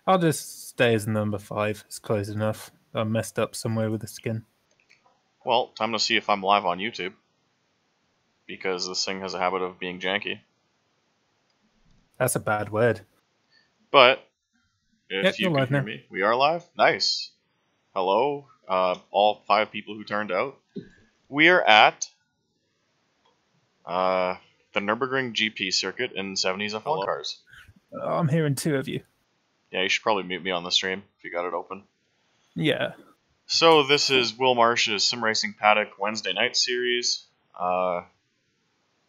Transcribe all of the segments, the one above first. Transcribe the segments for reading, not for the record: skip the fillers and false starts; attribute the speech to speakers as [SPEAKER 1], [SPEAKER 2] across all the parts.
[SPEAKER 1] I'll just stay as number 5. It's close enough. I messed up somewhere with the skin.
[SPEAKER 2] Well, time to see if I'm live on YouTube. Because this thing has a habit of being janky.
[SPEAKER 1] That's a bad word.
[SPEAKER 2] But, if
[SPEAKER 1] Yep,
[SPEAKER 2] you
[SPEAKER 1] you're
[SPEAKER 2] can
[SPEAKER 1] live
[SPEAKER 2] hear
[SPEAKER 1] now.
[SPEAKER 2] me, we are live. Nice. Hello, all 5 people who turned out. We are at the Nurburgring GP circuit in 70's F1 cars.
[SPEAKER 1] I'm hearing 2 of you.
[SPEAKER 2] Yeah, you should probably mute me on the stream if you got it open.
[SPEAKER 1] Yeah.
[SPEAKER 2] So this is Will Marsh's SimRacingPaddock Wednesday night series.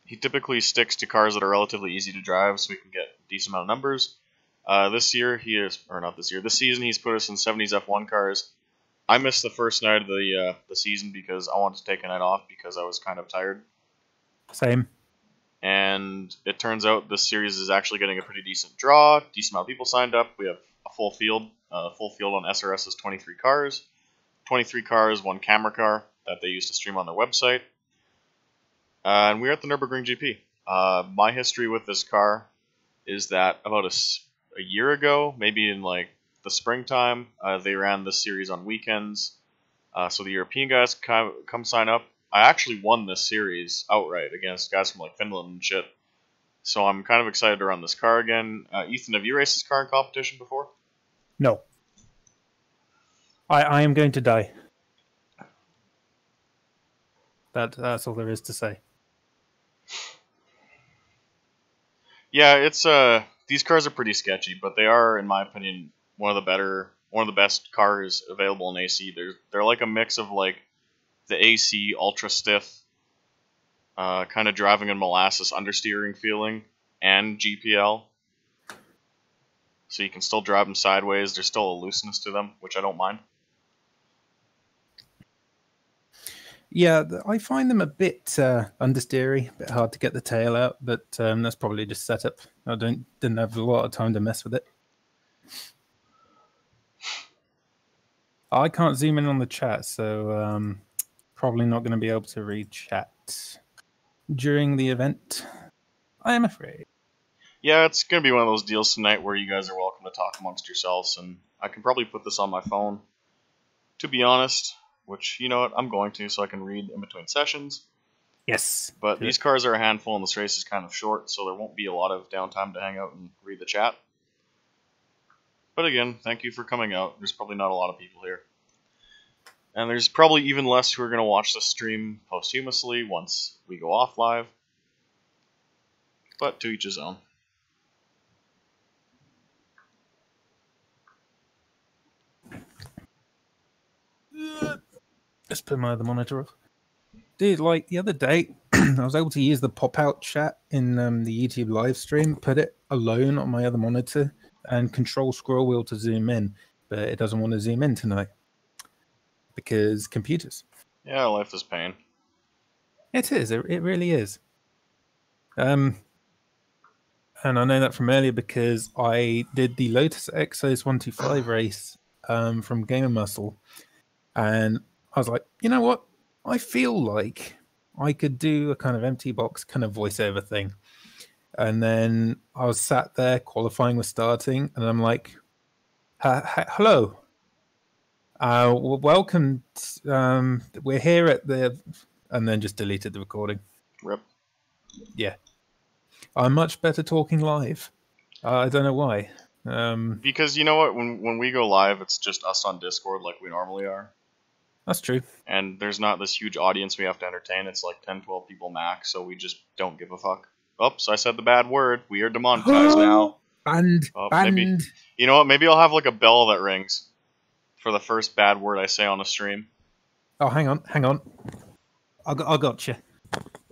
[SPEAKER 2] He typically sticks to cars that are relatively easy to drive so we can get a decent amount of numbers. This season he's put us in 70's F1 cars. I missed the first night of the season because I wanted to take a night off because I was kind of tired.
[SPEAKER 1] Same.
[SPEAKER 2] And it turns out this series is actually getting a pretty decent draw. Decent amount of people signed up. We have a full field. Full field on SRS's 23 cars. 23 cars, 1 camera car that they use to stream on their website. And we're at the Nurburgring GP. My history with this car is that about a year ago, maybe in like the springtime, they ran this series on weekends. So the European guys come sign up. I actually won this series outright against guys from like Finland and shit. So I'm kind of excited to run this car again. Ethan, have you raced this car in competition before?
[SPEAKER 1] No. I am going to die. That's all there is to say.
[SPEAKER 2] Yeah, it's these cars are pretty sketchy, but they are, in my opinion, one of the best cars available in AC. They're like a mix of like the AC ultra stiff, kind of driving in molasses understeering feeling, and GPL. So you can still drive them sideways. There's still a looseness to them, which I don't mind.
[SPEAKER 1] Yeah, I find them a bit understeery, a bit hard to get the tail out, but that's probably just setup. I didn't have a lot of time to mess with it. I can't zoom in on the chat, so probably not going to be able to read chat during the event, I am afraid.
[SPEAKER 2] Yeah, it's going to be one of those deals tonight where you guys are welcome to talk amongst yourselves, and I can probably put this on my phone, to be honest, which, you know what, I'm going to, so I can read in between sessions.
[SPEAKER 1] Yes.
[SPEAKER 2] But these cars are a handful, and this race is kind of short, so there won't be a lot of downtime to hang out and read the chat. But again, thank you for coming out. There's probably not a lot of people here. And there's probably even less who are going to watch the stream posthumously once we go off live. But to each his own.
[SPEAKER 1] Just put my other monitor off. Dude, like the other day, I was able to use the pop-out chat in the YouTube live stream, put it alone on my other monitor, and control scroll wheel to zoom in, but it doesn't want to zoom in tonight because computers.
[SPEAKER 2] Yeah, life is pain.
[SPEAKER 1] It is. It really is. And I know that from earlier because I did the Lotus Exos 125 race from Gamer Muscle, and I was like, you know what? I feel like I could do a kind of empty box kind of voiceover thing. And then I was sat there, qualifying was starting, and I'm like, hello. Welcome. We're here at the... And then just deleted the recording.
[SPEAKER 2] Rip.
[SPEAKER 1] Yeah. I'm much better talking live. I don't know why.
[SPEAKER 2] Because you know what? When we go live, it's just us on Discord like we normally are.
[SPEAKER 1] That's true.
[SPEAKER 2] And there's not this huge audience we have to entertain. It's like 10, 12 people max, so we just don't give a fuck. Oops, I said the bad word. We are demonetized now.
[SPEAKER 1] Banned.
[SPEAKER 2] Maybe, you know what? Maybe I'll have like a bell that rings for the first bad word I say on a stream.
[SPEAKER 1] Oh, hang on. I got you.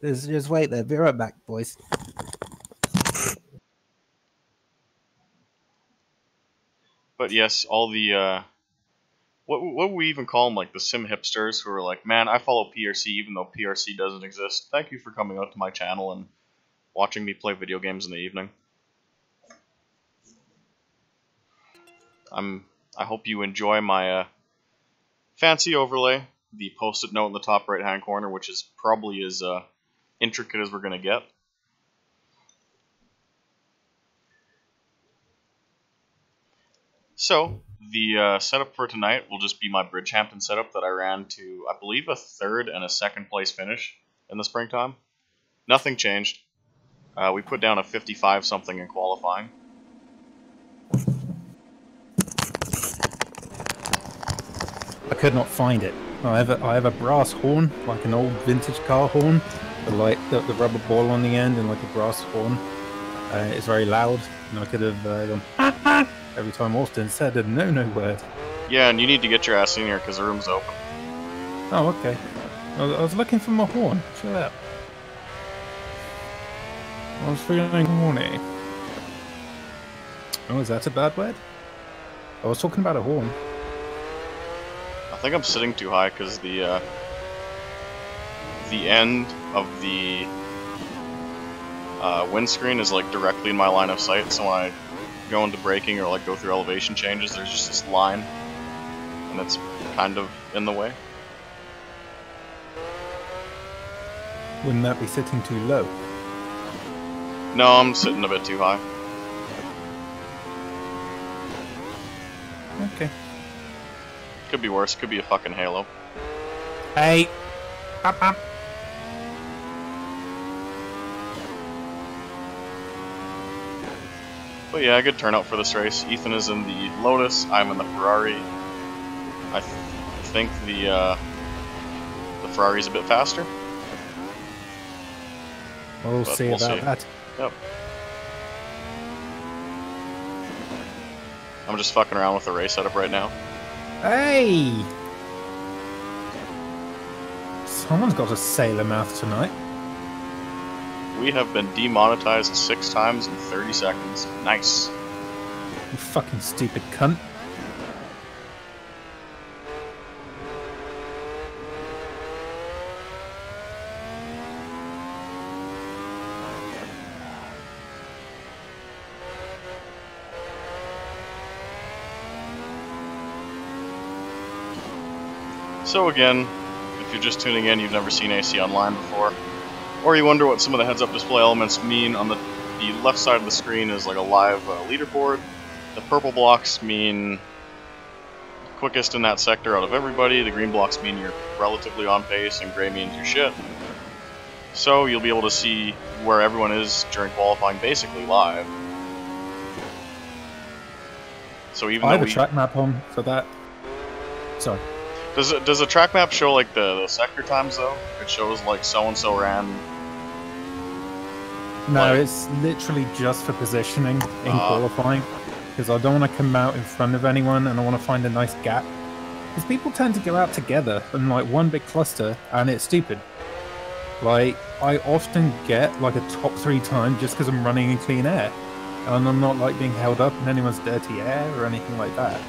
[SPEAKER 1] Just wait there. Be right back, boys.
[SPEAKER 2] But yes, all the what would we even call them? Like the sim hipsters who are like, man, I follow PRC even though PRC doesn't exist. Thank you for coming out to my channel and watching me play video games in the evening. I hope you enjoy my fancy overlay, the post-it note in the top right-hand corner, which is probably as intricate as we're going to get. So, the setup for tonight will just be my Bridgehampton setup that I ran to, I believe, a 3rd and a 2nd place finish in the springtime. Nothing changed. We put down a 55 something in qualifying.
[SPEAKER 1] I could not find it. I have a brass horn, like an old vintage car horn, with like the rubber ball on the end and like a brass horn. It's very loud, and I could have gone every time Austin said a no word.
[SPEAKER 2] Yeah, and you need to get your ass in here because the room's open.
[SPEAKER 1] Oh, okay. I was looking for my horn. Chill out. I was feeling horny. Oh, is that a bad word? I was talking about a horn.
[SPEAKER 2] I think I'm sitting too high because the end of the windscreen is like directly in my line of sight, so when I go into braking or like go through elevation changes, there's just this line, and it's kind of in the way.
[SPEAKER 1] Wouldn't that be sitting too low?
[SPEAKER 2] No, I'm sitting a bit too high.
[SPEAKER 1] Okay.
[SPEAKER 2] Could be worse. Could be a fucking halo.
[SPEAKER 1] Hey! Up.
[SPEAKER 2] But yeah, good turnout for this race. Ethan is in the Lotus. I'm in the Ferrari. I think the Ferrari's a bit faster.
[SPEAKER 1] We'll see about that.
[SPEAKER 2] Yep. I'm just fucking around with the race setup right now.
[SPEAKER 1] Hey! Someone's got a sailor mouth tonight.
[SPEAKER 2] We have been demonetized 6 times in 30 seconds. Nice.
[SPEAKER 1] You fucking stupid cunt.
[SPEAKER 2] So again, if you're just tuning in, you've never seen AC Online before, or you wonder what some of the heads-up display elements mean, on the left side of the screen is like a live leaderboard. The purple blocks mean quickest in that sector out of everybody, the green blocks mean you're relatively on pace, and gray means you're shit. So you'll be able to see where everyone is during qualifying basically live. So even
[SPEAKER 1] I
[SPEAKER 2] though
[SPEAKER 1] have a track map on for that. Sorry.
[SPEAKER 2] Does a track map show like the sector times though? It shows like so and so ran.
[SPEAKER 1] No,
[SPEAKER 2] like,
[SPEAKER 1] it's literally just for positioning in qualifying, because I don't want to come out in front of anyone, and I want to find a nice gap. Because people tend to go out together in like one big cluster, and it's stupid. Like I often get like a top 3 time just because I'm running in clean air, and I'm not like being held up in anyone's dirty air or anything like that.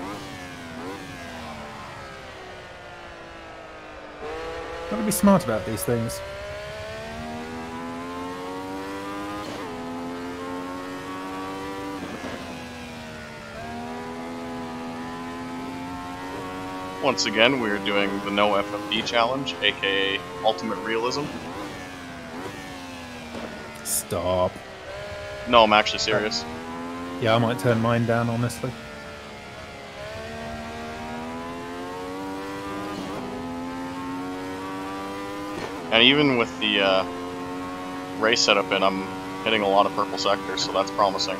[SPEAKER 1] Gotta be smart about these things.
[SPEAKER 2] Once again, we're doing the No FFB challenge, aka Ultimate Realism.
[SPEAKER 1] Stop.
[SPEAKER 2] No, I'm actually serious.
[SPEAKER 1] Yeah, I might turn mine down, honestly.
[SPEAKER 2] And even with the race setup in, I'm hitting a lot of purple sectors, so that's promising.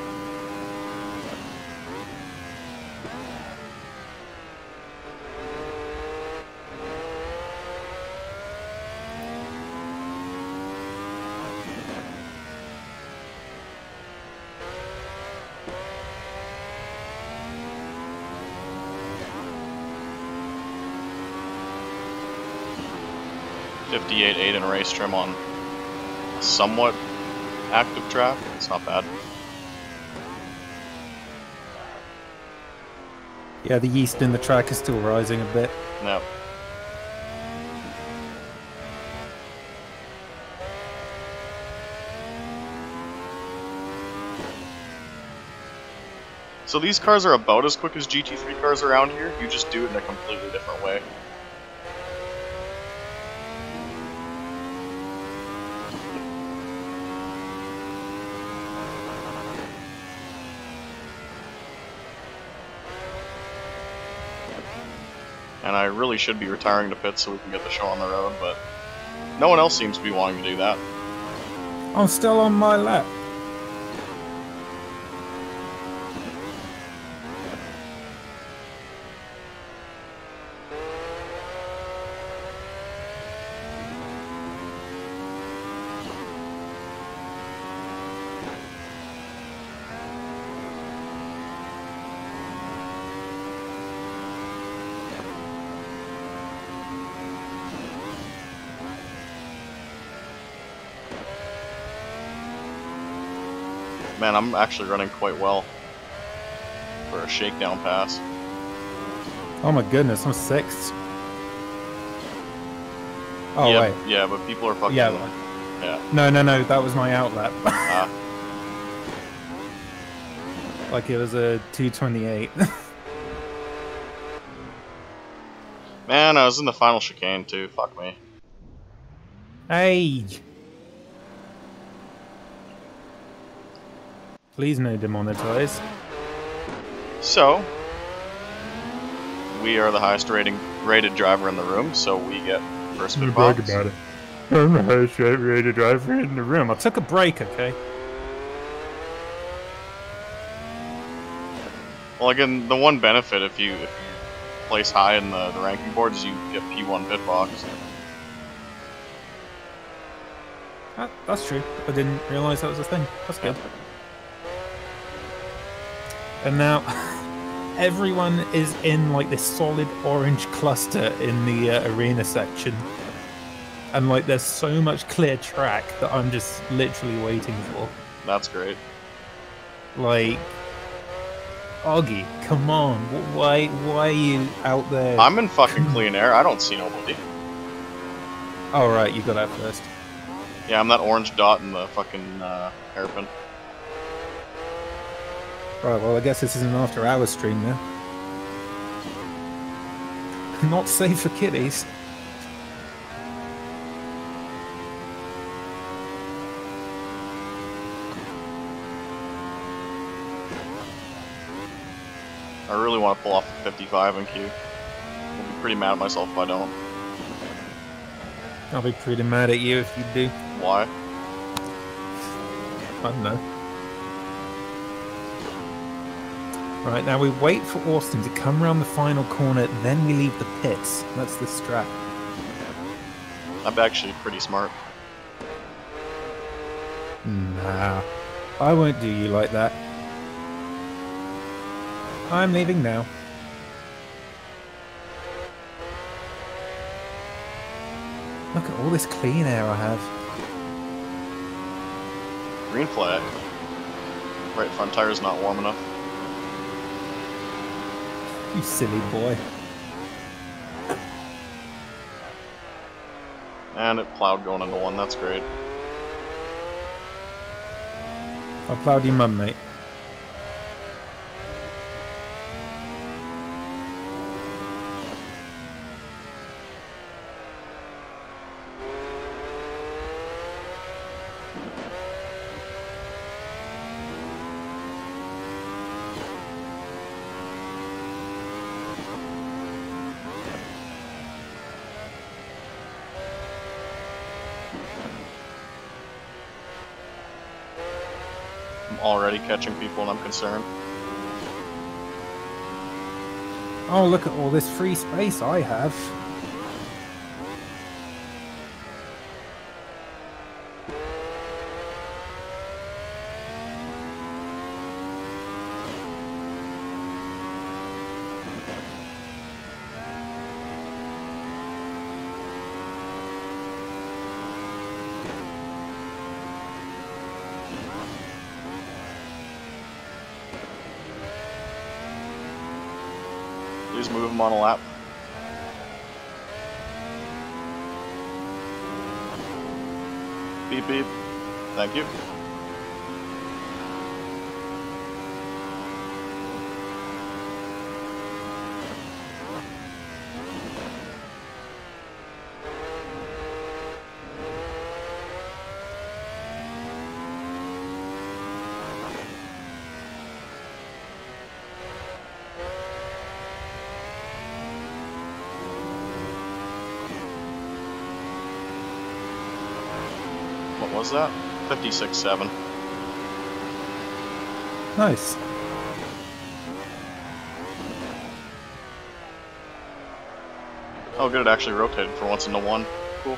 [SPEAKER 2] .58.8 in race trim on somewhat active track. It's not bad.
[SPEAKER 1] Yeah, the yeast in the track is still rising a bit.
[SPEAKER 2] Yep. So these cars are about as quick as GT3 cars around here, you just do it in a completely different way. And I really should be retiring to pits so we can get the show on the road, but no one else seems to be wanting to do that.
[SPEAKER 1] I'm still on my lap.
[SPEAKER 2] Man, I'm actually running quite well for a shakedown pass.
[SPEAKER 1] Oh my goodness, I'm 6th. Oh
[SPEAKER 2] yeah,
[SPEAKER 1] wait.
[SPEAKER 2] Yeah, but people are fucking...
[SPEAKER 1] Yeah.
[SPEAKER 2] Yeah.
[SPEAKER 1] No, that was my outlap. Like it was a 2:28.
[SPEAKER 2] Man, I was in the final chicane too, fuck me.
[SPEAKER 1] Hey! Please no demonetize.
[SPEAKER 2] So, we are the highest rated driver in the room, so we get first pit box.
[SPEAKER 1] Brag about it. I'm the highest rated driver in the room. I took a break, okay?
[SPEAKER 2] Well, again, the one benefit if you place high in the ranking board is you get P1 pit box.
[SPEAKER 1] That's true. I didn't realise that was a thing. That's good. And now, everyone is in like this solid orange cluster in the arena section. And like there's so much clear track that I'm just literally waiting for.
[SPEAKER 2] That's great.
[SPEAKER 1] Like, Augie, come on. Why are you out there?
[SPEAKER 2] I'm in fucking clean air. I don't see nobody.
[SPEAKER 1] Oh, right, you got out first.
[SPEAKER 2] Yeah, I'm that orange dot in the fucking hairpin.
[SPEAKER 1] Right, well, I guess this is an after-hours stream now. Not safe for kiddies.
[SPEAKER 2] I really want to pull off a 55 in Q. I'll be pretty mad at myself if I don't.
[SPEAKER 1] I'll be pretty mad at you if you do.
[SPEAKER 2] Why?
[SPEAKER 1] I don't know. Right, now we wait for Austin to come around the final corner, then we leave the pits. That's the strat.
[SPEAKER 2] I'm actually pretty smart.
[SPEAKER 1] Nah, I won't do you like that. I'm leaving now. Look at all this clean air I have.
[SPEAKER 2] Green flag. Right front tire's not warm enough.
[SPEAKER 1] You silly boy.
[SPEAKER 2] And it plowed going into one, that's great.
[SPEAKER 1] I plowed your mum, mate.
[SPEAKER 2] Already catching people and I'm concerned.
[SPEAKER 1] Oh, look at all this free space I have.
[SPEAKER 2] Please move him on a lap. Beep beep. Thank you. What was that? 56.7.
[SPEAKER 1] Nice.
[SPEAKER 2] Oh, good, it actually rotated for once into one. Cool.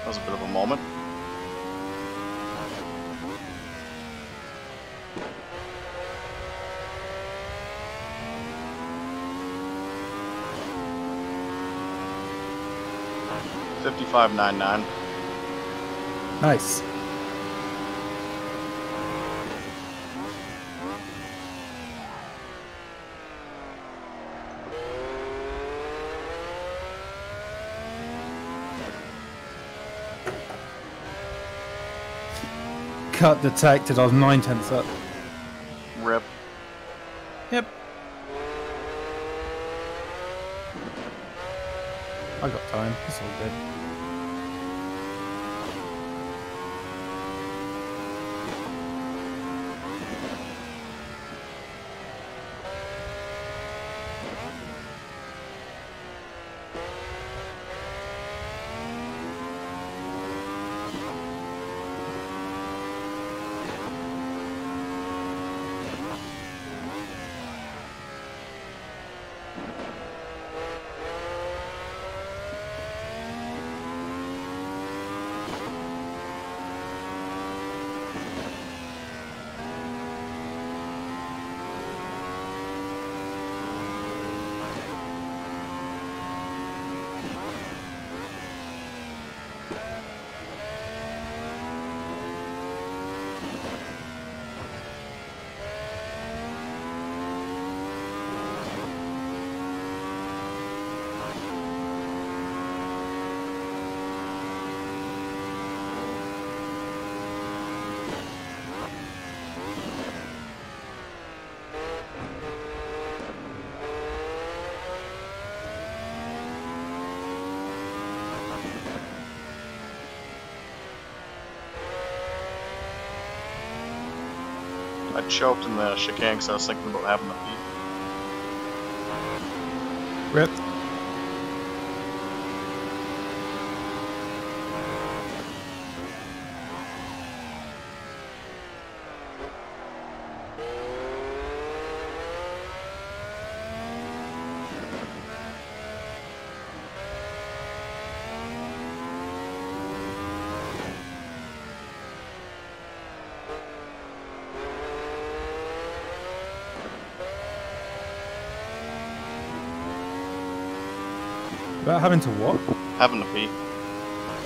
[SPEAKER 2] That was a bit of a moment. $55.99.
[SPEAKER 1] Nice. Cut detected. I was 9/10 up.
[SPEAKER 2] Rip.
[SPEAKER 1] Yep. I got time. It's all good.
[SPEAKER 2] I choked in the chicane because I was thinking about having the beat.
[SPEAKER 1] Rip. About having to what?
[SPEAKER 2] Having to pee.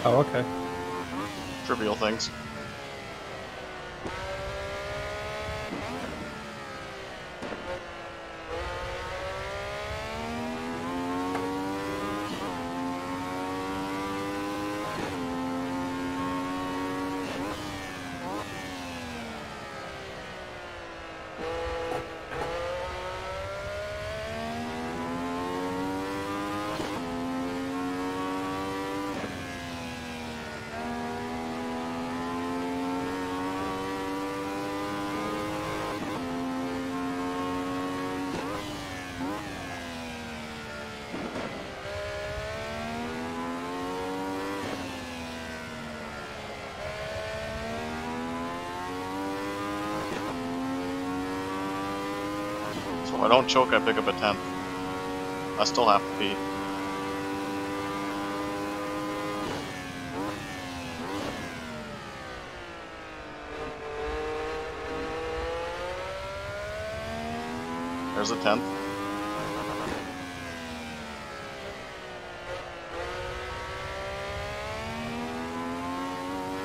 [SPEAKER 1] Oh, okay.
[SPEAKER 2] Trivial things. If I don't choke, I pick up a 10th. I still have to pee. There's a 10th.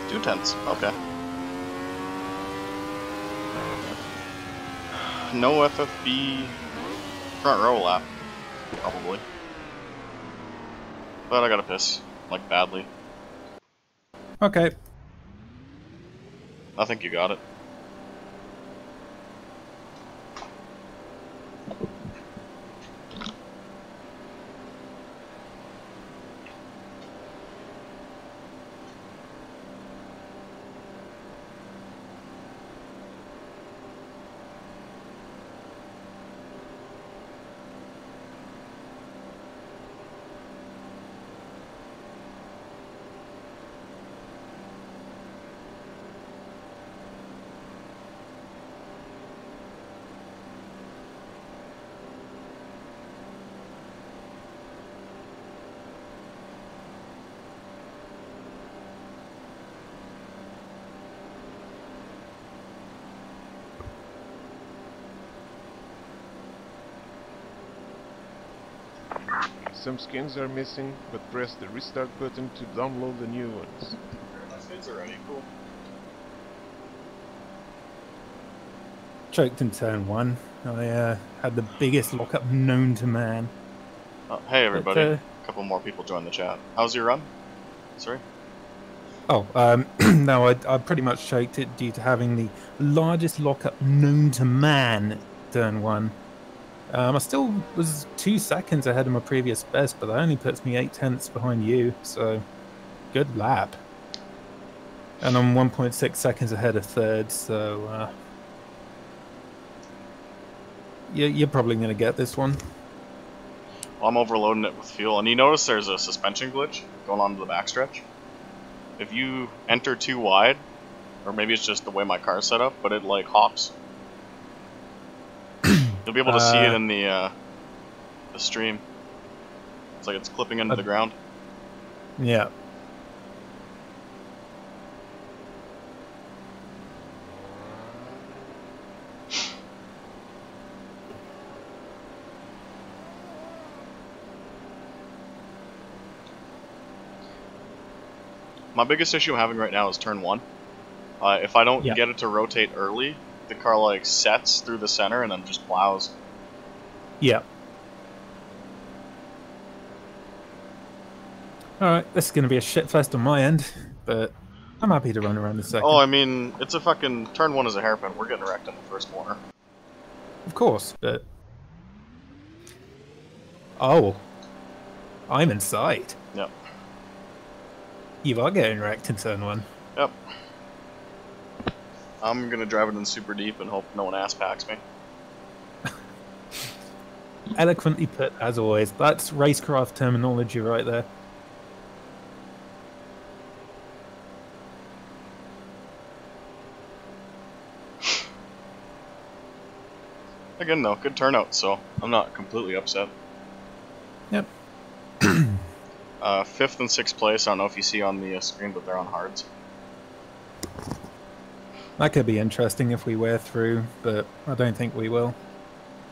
[SPEAKER 2] Two 10ths, okay. No FFB front row lap, probably. But I gotta piss, like badly.
[SPEAKER 1] Okay.
[SPEAKER 2] I think you got it.
[SPEAKER 3] Some skins are missing, but press the restart button to download the new ones.
[SPEAKER 2] My skins are ready, cool.
[SPEAKER 1] Choked in turn 1. I had the biggest lockup known to man.
[SPEAKER 2] Hey everybody,
[SPEAKER 1] But,
[SPEAKER 2] a couple more people joined the chat. How's your run? Sorry?
[SPEAKER 1] Oh, no, I pretty much choked it due to having the largest lockup known to man turn 1. I still was 2 seconds ahead of my previous best, but that only puts me 8/10 behind you, so good lap. And I'm 1.6 seconds ahead of third, so you're probably going to get this one.
[SPEAKER 2] Well, I'm overloading it with fuel, and you notice there's a suspension glitch going on to the backstretch. If you enter too wide, or maybe it's just the way my car's set up, but it like hops. You'll be able to see it in the stream. It's like it's clipping into the ground.
[SPEAKER 1] Yeah.
[SPEAKER 2] My biggest issue I'm having right now is turn 1. If I don't get it to rotate early, the car like sets through the center and then just plows.
[SPEAKER 1] Yeah. Alright, this is going to be a shitfest on my end, but I'm happy to run around a second.
[SPEAKER 2] Oh, I mean, it's a fucking... Turn 1 is a hairpin. We're getting wrecked in the first corner.
[SPEAKER 1] Of course, but... Oh. I'm inside.
[SPEAKER 2] Yep.
[SPEAKER 1] You are getting wrecked in turn 1.
[SPEAKER 2] Yep. I'm gonna drive it in super deep and hope no one ass packs me.
[SPEAKER 1] Eloquently put, as always. That's racecraft terminology right there.
[SPEAKER 2] Again, though, good turnout, so I'm not completely upset.
[SPEAKER 1] Yep.
[SPEAKER 2] 5th and 6th place, I don't know if you see on the screen, but they're on hards.
[SPEAKER 1] That could be interesting if we wear through, but I don't think we will.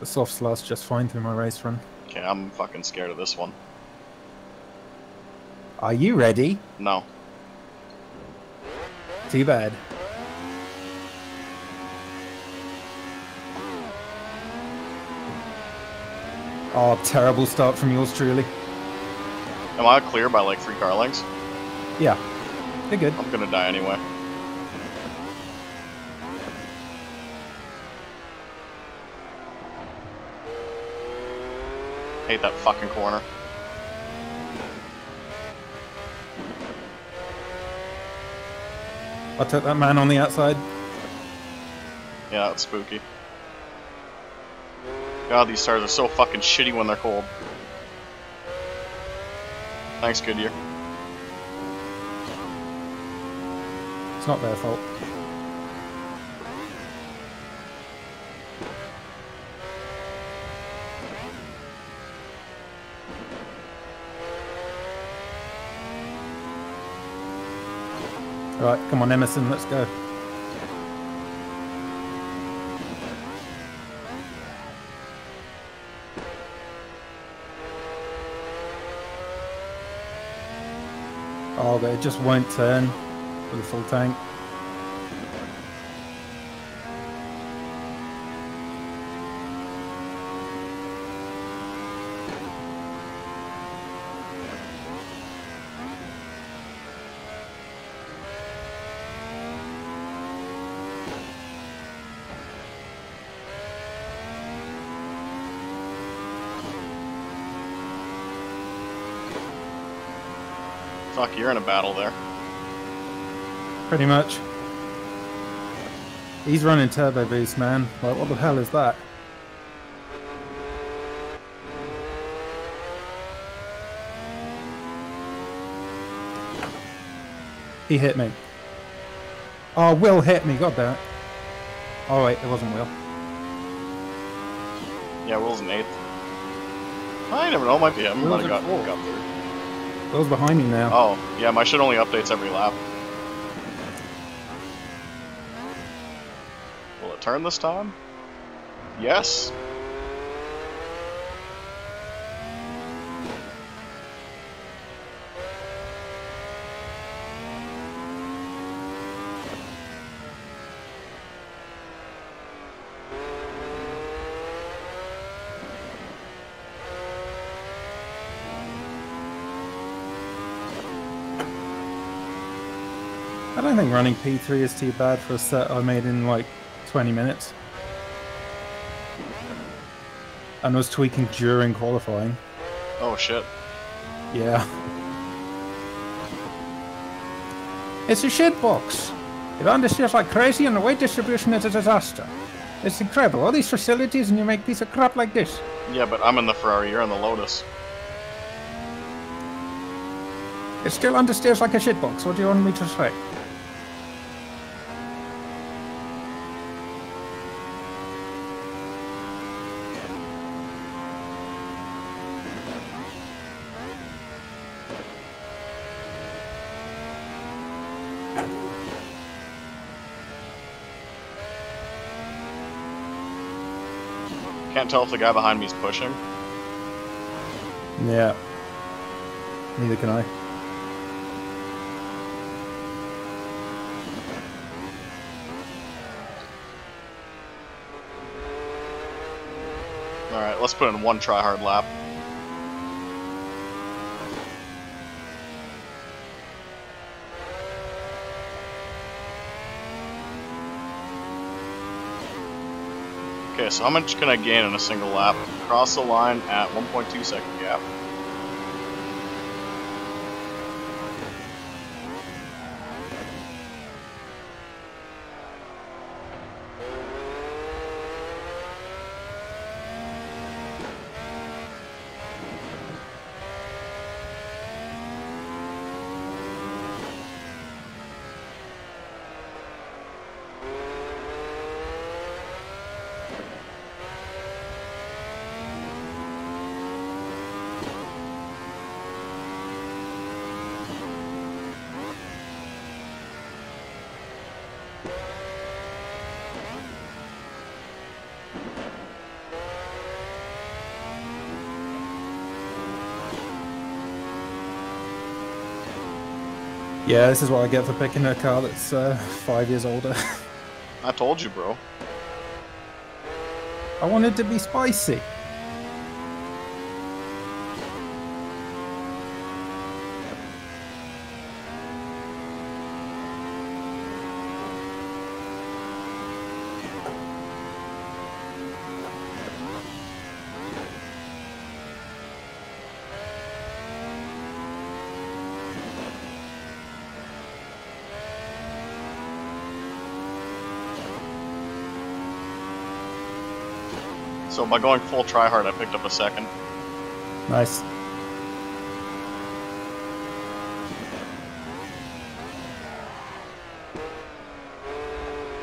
[SPEAKER 1] The softs last just fine through my race run.
[SPEAKER 2] Okay, I'm fucking scared of this one.
[SPEAKER 1] Are you ready?
[SPEAKER 2] No.
[SPEAKER 1] Too bad. Oh, terrible start from yours truly.
[SPEAKER 2] Am I clear by like 3 car lengths?
[SPEAKER 1] Yeah, you're good.
[SPEAKER 2] I'm gonna die anyway. Hate that fucking corner.
[SPEAKER 1] I took that man on the outside.
[SPEAKER 2] Yeah, that's spooky. God, these tires are so fucking shitty when they're cold. Thanks, Goodyear.
[SPEAKER 1] It's not their fault. Right, come on, Emerson, let's go. Oh, but it just won't turn with a full tank.
[SPEAKER 2] Fuck, you're in a battle there.
[SPEAKER 1] Pretty much. He's running turbo boost, man. Like, what the hell is that? He hit me. Oh, Will hit me, god damn it. Oh wait, it wasn't Will.
[SPEAKER 2] Yeah, Will's in 8th. I never know, it might be him.
[SPEAKER 1] Will's
[SPEAKER 2] Might have
[SPEAKER 1] in
[SPEAKER 2] got
[SPEAKER 1] 4th.
[SPEAKER 2] third.
[SPEAKER 1] Will's behind me now.
[SPEAKER 2] Oh, yeah, my shit only updates every lap. Will it turn this time? Yes.
[SPEAKER 1] I don't think running P3 is too bad for a set I made in like 20 minutes. And was tweaking during qualifying.
[SPEAKER 2] Oh shit.
[SPEAKER 1] Yeah. It's a shitbox. It understeers like crazy and the weight distribution is a disaster. It's incredible. All these facilities and you make piece of crap like this.
[SPEAKER 2] Yeah, but I'm in the Ferrari, you're in the Lotus.
[SPEAKER 1] It still understeers like a shitbox. What do you want me to say?
[SPEAKER 2] Can't tell if the guy behind me is pushing.
[SPEAKER 1] Yeah. Neither can I.
[SPEAKER 2] Alright, let's put in one try-hard lap. Okay, so how much can I gain in a single lap? Cross the line at 1.2 second gap.
[SPEAKER 1] Yeah, this is what I get for picking a car that's 5 years older.
[SPEAKER 2] I told you, bro.
[SPEAKER 1] I wanted to be spicy.
[SPEAKER 2] So by going full try-hard, I picked up a second.
[SPEAKER 1] Nice.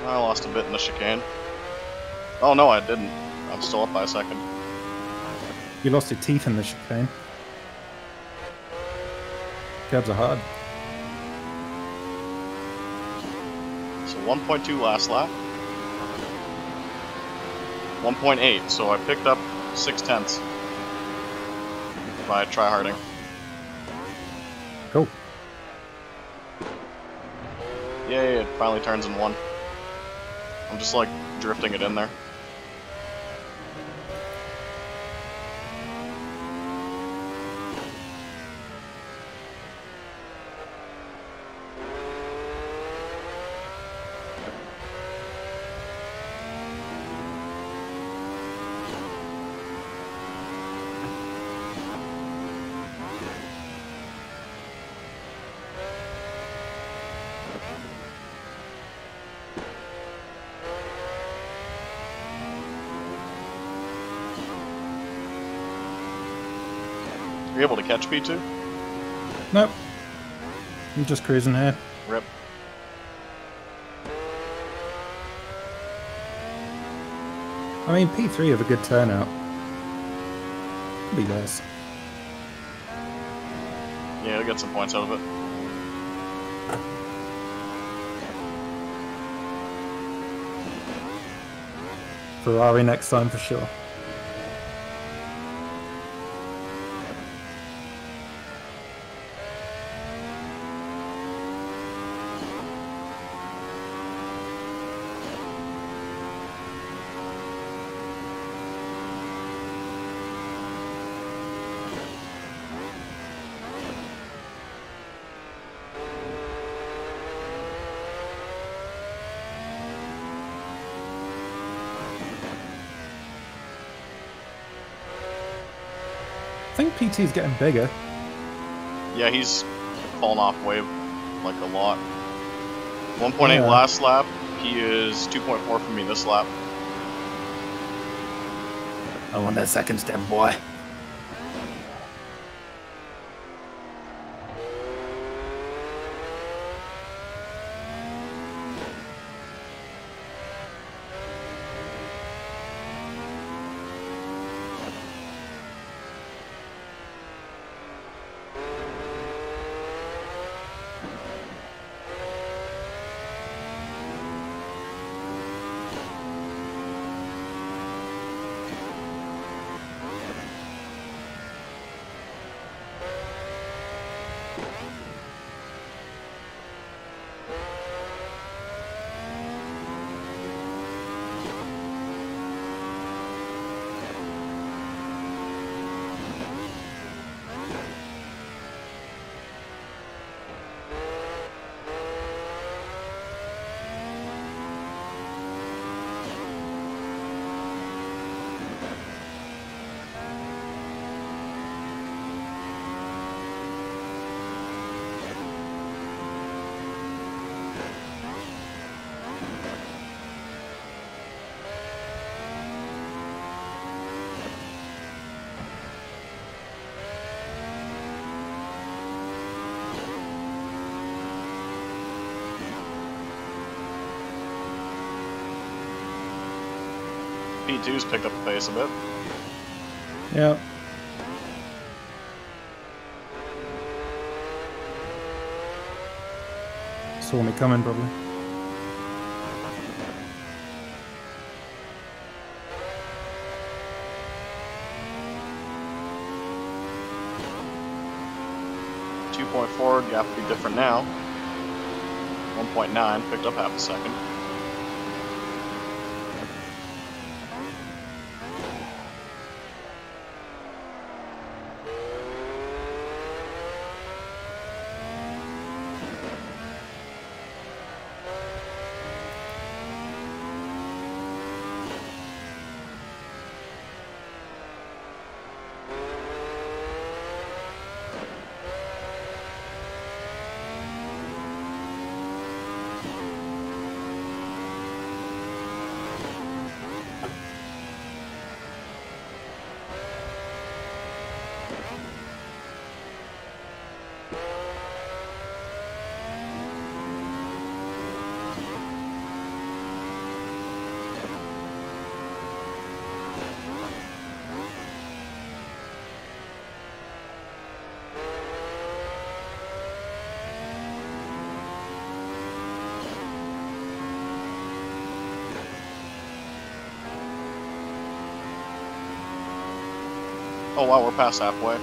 [SPEAKER 2] I lost a bit in the chicane. Oh no, I didn't. I'm still up by a second.
[SPEAKER 1] You lost your teeth in the chicane. Cabs are hard.
[SPEAKER 2] So 1.2 last lap. 1.8, so I picked up 6/10 by tryharding.
[SPEAKER 1] Cool.
[SPEAKER 2] Yay, it finally turns in 1. I'm just like drifting it in there. Are you able to catch P2?
[SPEAKER 1] Nope. I'm just cruising here.
[SPEAKER 2] Rip.
[SPEAKER 1] I mean, P3 have a good turnout. Could be worse.
[SPEAKER 2] Yeah, I'll get some points out of it.
[SPEAKER 1] Ferrari next time for sure. I think PT is getting bigger.
[SPEAKER 2] Yeah, he's fallen off way, like, a lot. 1.8
[SPEAKER 1] Yeah.
[SPEAKER 2] last lap. He is 2.4 from me this lap.
[SPEAKER 1] I want that second step, boy.
[SPEAKER 2] P2's picked up the pace a bit.
[SPEAKER 1] Yeah. Saw me coming, probably.
[SPEAKER 2] .4, gap will be different now. 1.9, picked up half a second. Oh wow, we're past halfway.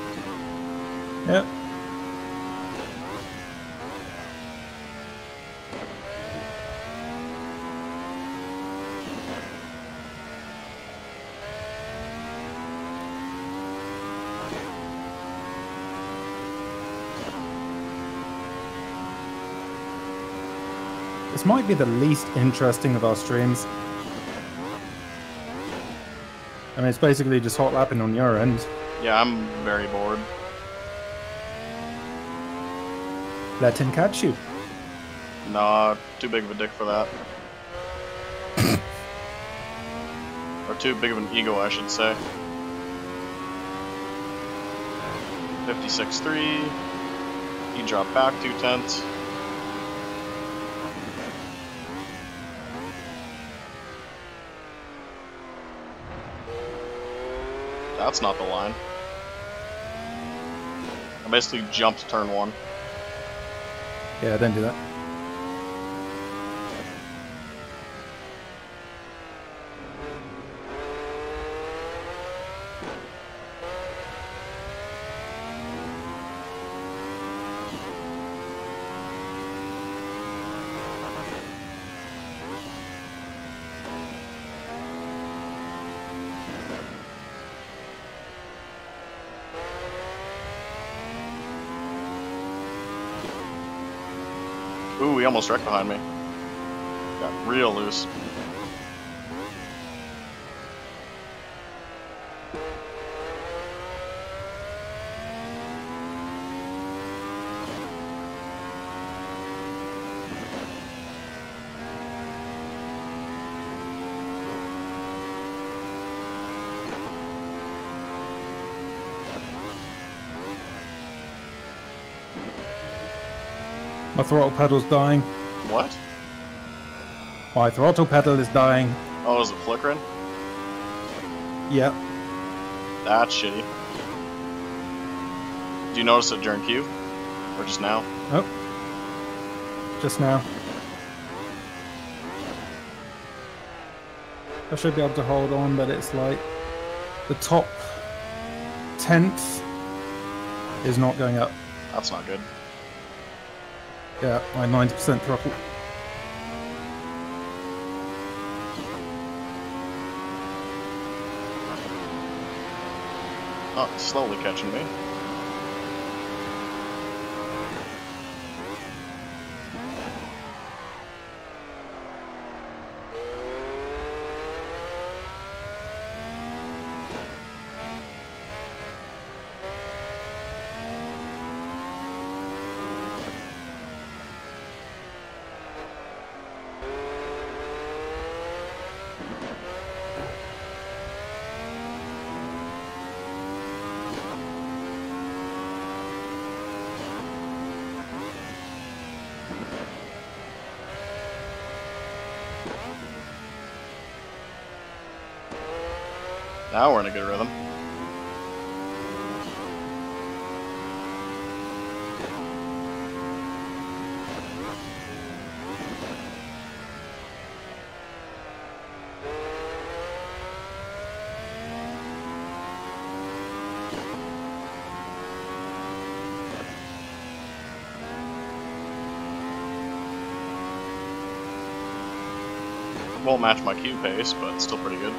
[SPEAKER 1] Yep. This might be the least interesting of our streams. I mean, it's basically just hot lapping on your end.
[SPEAKER 2] Yeah, I'm very bored.
[SPEAKER 1] Let him catch you.
[SPEAKER 2] Nah, too big of a dick for that. Or too big of an ego, I should say. 56.3. He dropped back 2/10. That's not the line. I basically jumped turn 1.
[SPEAKER 1] Yeah, don't do that.
[SPEAKER 2] Ooh, he almost wrecked behind me. Got real loose.
[SPEAKER 1] My throttle pedal's dying.
[SPEAKER 2] What?
[SPEAKER 1] My throttle pedal is dying.
[SPEAKER 2] Oh, is it flickering?
[SPEAKER 1] Yep.
[SPEAKER 2] That's shitty. Do you notice it during Q? Or just now?
[SPEAKER 1] Oh. Just now. I should be able to hold on, but it's like the top 10th is not going up.
[SPEAKER 2] That's not good.
[SPEAKER 1] Yeah, my 90% throttle.
[SPEAKER 2] Oh, it's slowly catching me. Now we're in a good rhythm. Won't match my Q pace, but it's still pretty good.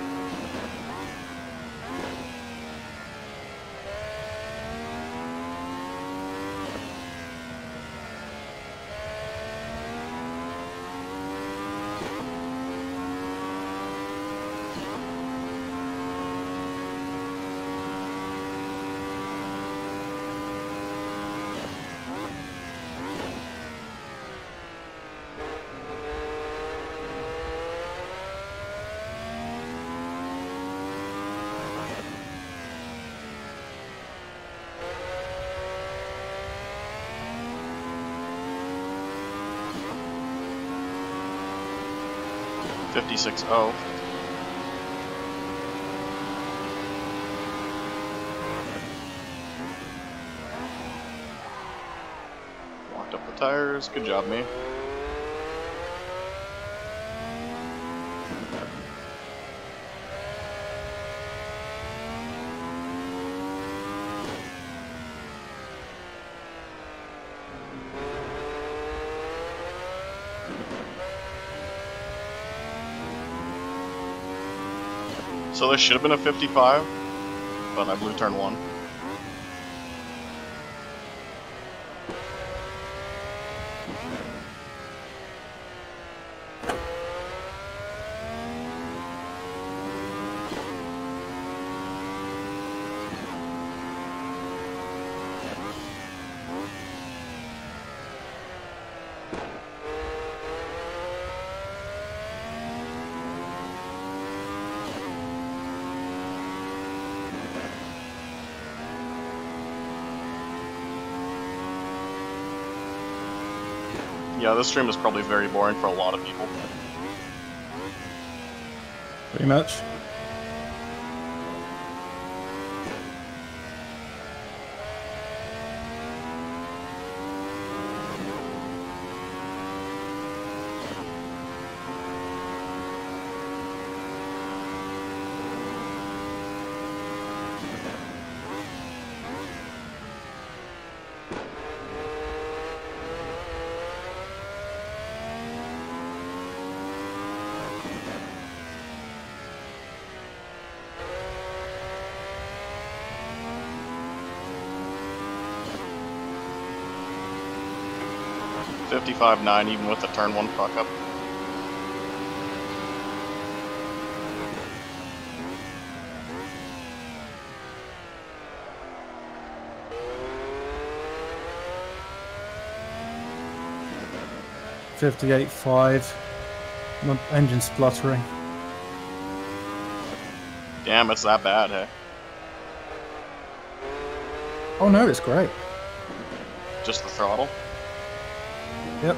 [SPEAKER 2] .56.0. Walked up the tires. Good job, me. So there should have been a 55, but I blew turn 1. Yeah, this stream is probably very boring for a lot of people.
[SPEAKER 1] Pretty much.
[SPEAKER 2] .55.9 even with the turn 1 fuck up.
[SPEAKER 1] .58.5. My engine spluttering.
[SPEAKER 2] Damn, it's that bad, hey?
[SPEAKER 1] Oh no, it's great.
[SPEAKER 2] Just the throttle?
[SPEAKER 1] Yep.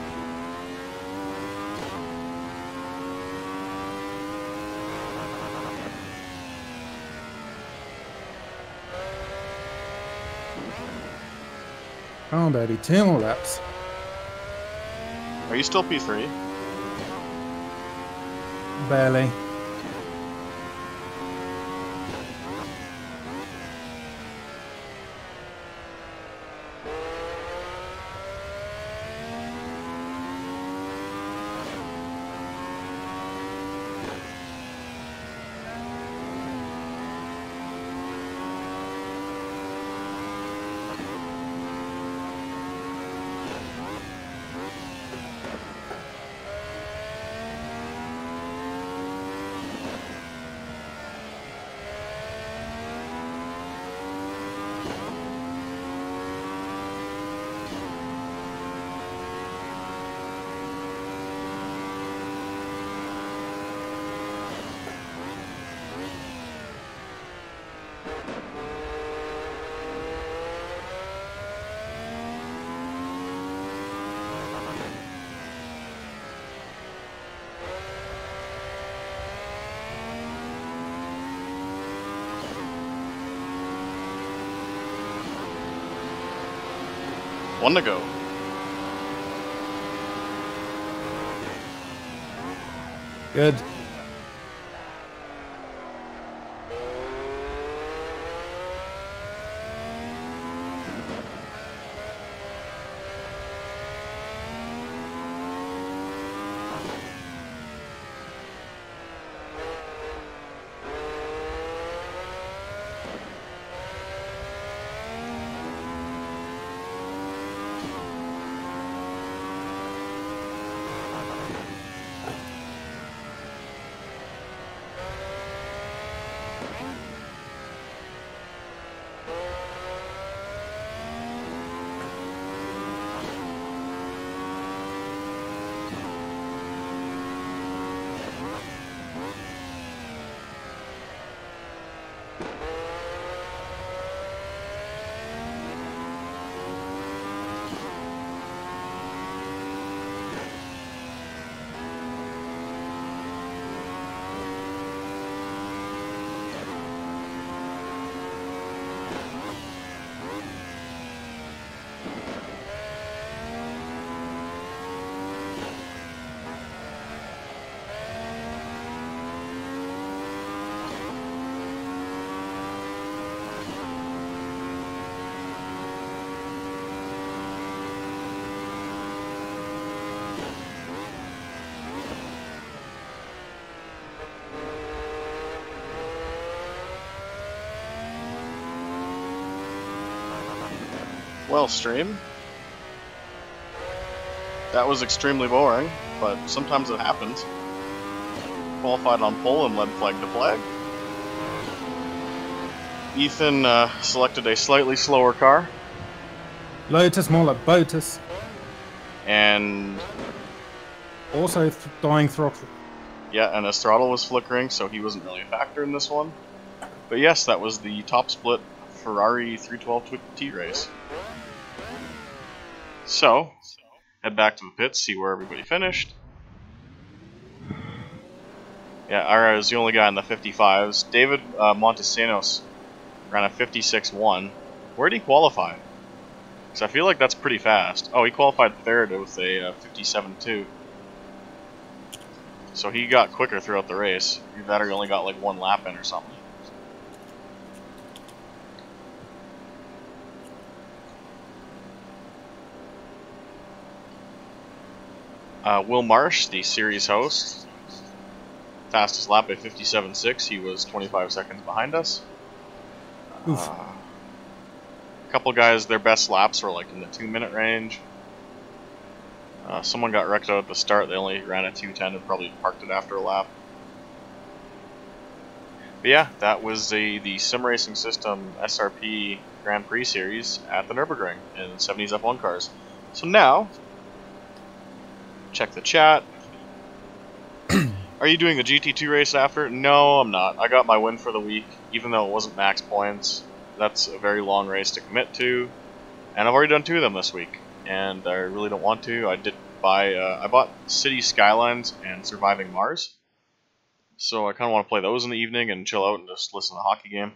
[SPEAKER 1] Oh baby, 2 more laps.
[SPEAKER 2] Are you still P3?
[SPEAKER 1] Barely.
[SPEAKER 2] One to go.
[SPEAKER 1] Good.
[SPEAKER 2] Well, stream, that was extremely boring, but sometimes it happens. Qualified on pole and led flag to flag. Ethan selected a slightly slower car.
[SPEAKER 1] Lotus, more like Botus.
[SPEAKER 2] And
[SPEAKER 1] also dying throttle.
[SPEAKER 2] Yeah, and his throttle was flickering, so he wasn't really a factor in this one. But yes, that was the top split Ferrari 312 T race. So, head back to the pits, see where everybody finished. Yeah, I was the only guy in the 55s. David Montesinos ran a 56.1. Where did he qualify? Because I feel like that's pretty fast. Oh, he qualified third with a 57.2. So he got quicker throughout the race. Either that or he only got like one lap in or something. Will Marsh, the series host, fastest lap at 57.6. He was 25 seconds behind us. A couple guys, their best laps were like in the 2-minute range. Someone got wrecked out at the start. They only ran a 2:10 and probably parked it after a lap. But yeah, that was the Sim Racing System SRP Grand Prix Series at the Nurburgring in 70's F1 cars. So now, check the chat. Are you doing the GT2 race after? No, I'm not. I got my win for the week, even though it wasn't max points. That's a very long race to commit to, and I've already done 2 of them this week, and I really don't want to. I did buy, I bought City Skylines and Surviving Mars, so I kind of want to play those in the evening and chill out and just listen to the hockey game.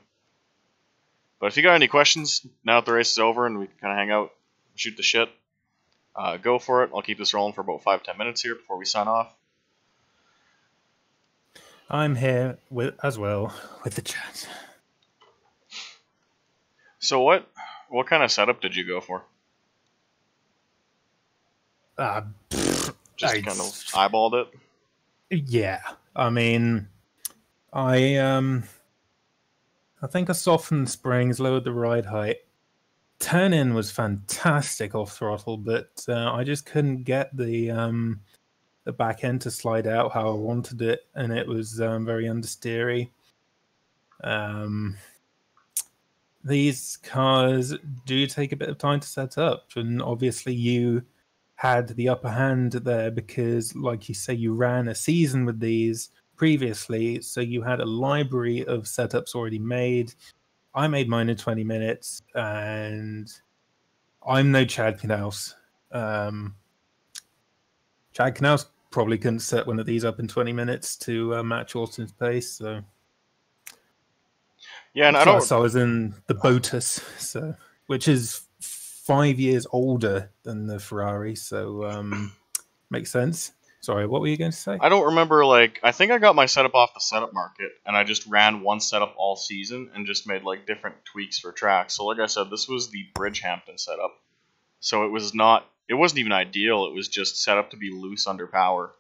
[SPEAKER 2] But if you got any questions, now that the race is over and we can kind of hang out, shoot the shit, go for it. I'll keep this rolling for about 5-10 minutes here before we sign off.
[SPEAKER 1] I'm here as well with the chat.
[SPEAKER 2] So what kind of setup did you go for? Just kind of eyeballed it?
[SPEAKER 1] Yeah. I mean, I think I softened the springs, lowered the ride height. Turn-in was fantastic off throttle, but I just couldn't get the back end to slide out how I wanted it, and it was very understeery. These cars do take a bit of time to set up, and obviously you had the upper hand there because, like you say, you ran a season with these previously, so you had a library of setups already made. I made mine in 20 minutes, and I'm no Chad Knaus. Chad Knaus probably couldn't set one of these up in 20 minutes to match Austin's pace, so...
[SPEAKER 2] Yeah, and
[SPEAKER 1] Plus, I was in the Botus, so which is 5 years older than the Ferrari, so makes sense. Sorry, what were you going to say?
[SPEAKER 2] I don't remember, like, I think I got my setup off the setup market, and I just ran one setup all season and just made, like, different tweaks for tracks. So, like I said, this was the Bridgehampton setup. So it wasn't even ideal, it was just set up to be loose under power.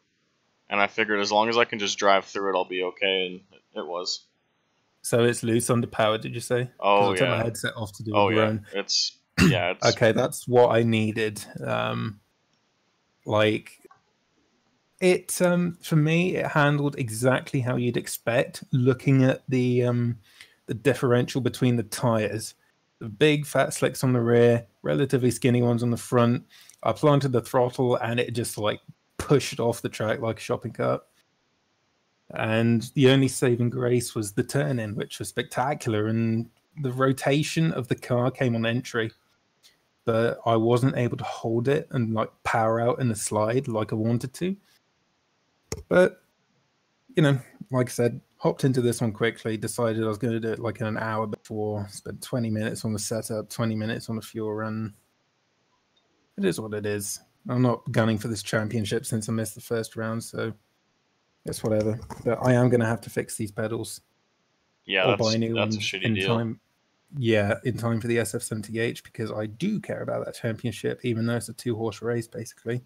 [SPEAKER 2] And I figured as long as I can just drive through it, I'll be okay, and it was.
[SPEAKER 1] So it's loose under power, did you say?
[SPEAKER 2] Oh,
[SPEAKER 1] I took my headset off to do
[SPEAKER 2] a
[SPEAKER 1] run.
[SPEAKER 2] It's
[SPEAKER 1] okay, that's what I needed. For me, it handled exactly how you'd expect, looking at the differential between the tires. The big fat slicks on the rear, relatively skinny ones on the front. I planted the throttle and it just like pushed off the track like a shopping cart. And the only saving grace was the turn-in, which was spectacular. And the rotation of the car came on entry. But I wasn't able to hold it and like power out in the slide like I wanted to. But, you know, like I said, hopped into this one quickly, decided I was going to do it like in an hour before, spent 20 minutes on the setup, 20 minutes on the fuel run. It is what it is. I'm not gunning for this championship since I missed the first round, so it's whatever. But I am going to have to fix these pedals.
[SPEAKER 2] Yeah,
[SPEAKER 1] or buy new
[SPEAKER 2] that's a
[SPEAKER 1] ones
[SPEAKER 2] shitty
[SPEAKER 1] in
[SPEAKER 2] deal.
[SPEAKER 1] time. Yeah, in time for the SF70H, because I do care about that championship, even though it's a 2-horse race, basically.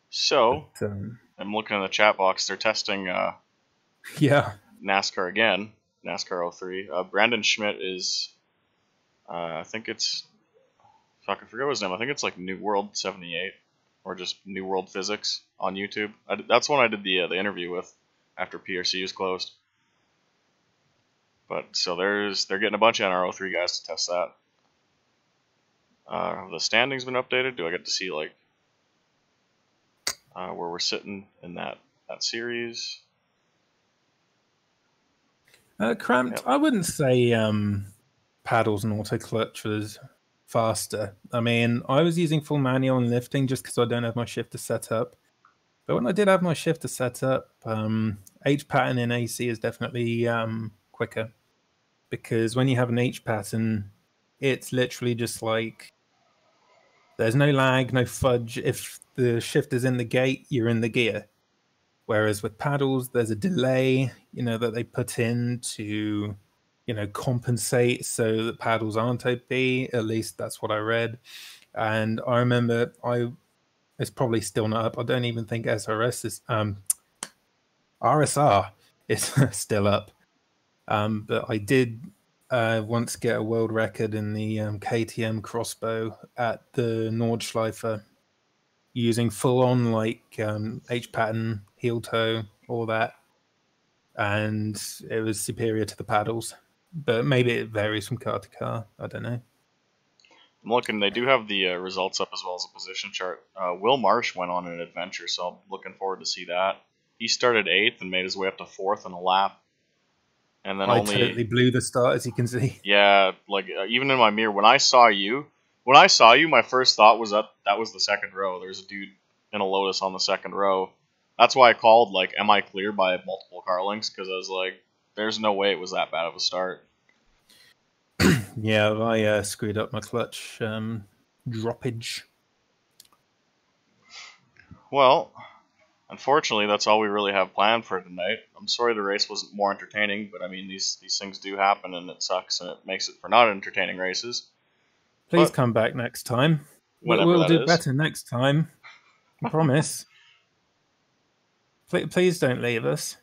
[SPEAKER 2] So,
[SPEAKER 1] But,
[SPEAKER 2] I'm looking in the chat box. They're testing NASCAR again, NASCAR 03. Brandon Schmidt is, I think it's Fuck, I forget his name. I think it's like New World 78 or just New World Physics on YouTube. That's when I did the interview with after PRC was closed. But so they're getting a bunch of NR03 guys to test that. Have the standings been updated? Do I get to see like where we're sitting in that series?
[SPEAKER 1] Cramped.
[SPEAKER 2] Yep.
[SPEAKER 1] I wouldn't say paddles and auto clutch was faster. I mean, I was using full manual and lifting just because I don't have my shifter set up. But when I did have my shifter set up, H pattern in AC is definitely quicker, because when you have an H pattern, it's literally just like there's no lag, no fudge. If the shifter's in the gate, you're in the gear. Whereas with paddles, there's a delay, that they put in to, compensate so that paddles aren't OP. At least that's what I read. And I remember it's probably still not up. I don't even think SRS is RSR is still up. But I did once get a world record in the KTM crossbow at the Nordschleife, using full on like H pattern, heel toe, all that, and it was superior to the paddles. But maybe it varies from car to car. I don't know.
[SPEAKER 2] I'm looking. They do have the results up as well as a position chart. Will Marsh went on an adventure, so I'm looking forward to see that. He started 8th and made his way up to 4th in a lap. And then
[SPEAKER 1] I totally blew the start, as you can see.
[SPEAKER 2] Yeah, like even in my mirror, when I saw you, my first thought was that was the second row. There's a dude in a Lotus on the second row. That's why I called, like, am I clear by multiple car lengths? Because I was like, there's no way it was that bad of a start.
[SPEAKER 1] Yeah, I screwed up my clutch droppage.
[SPEAKER 2] Well, unfortunately, that's all we really have planned for tonight. I'm sorry the race wasn't more entertaining, but I mean, these things do happen, and it sucks, and it makes it for not entertaining races.
[SPEAKER 1] Please come back next time. We'll do better next time. I promise. Please don't leave us.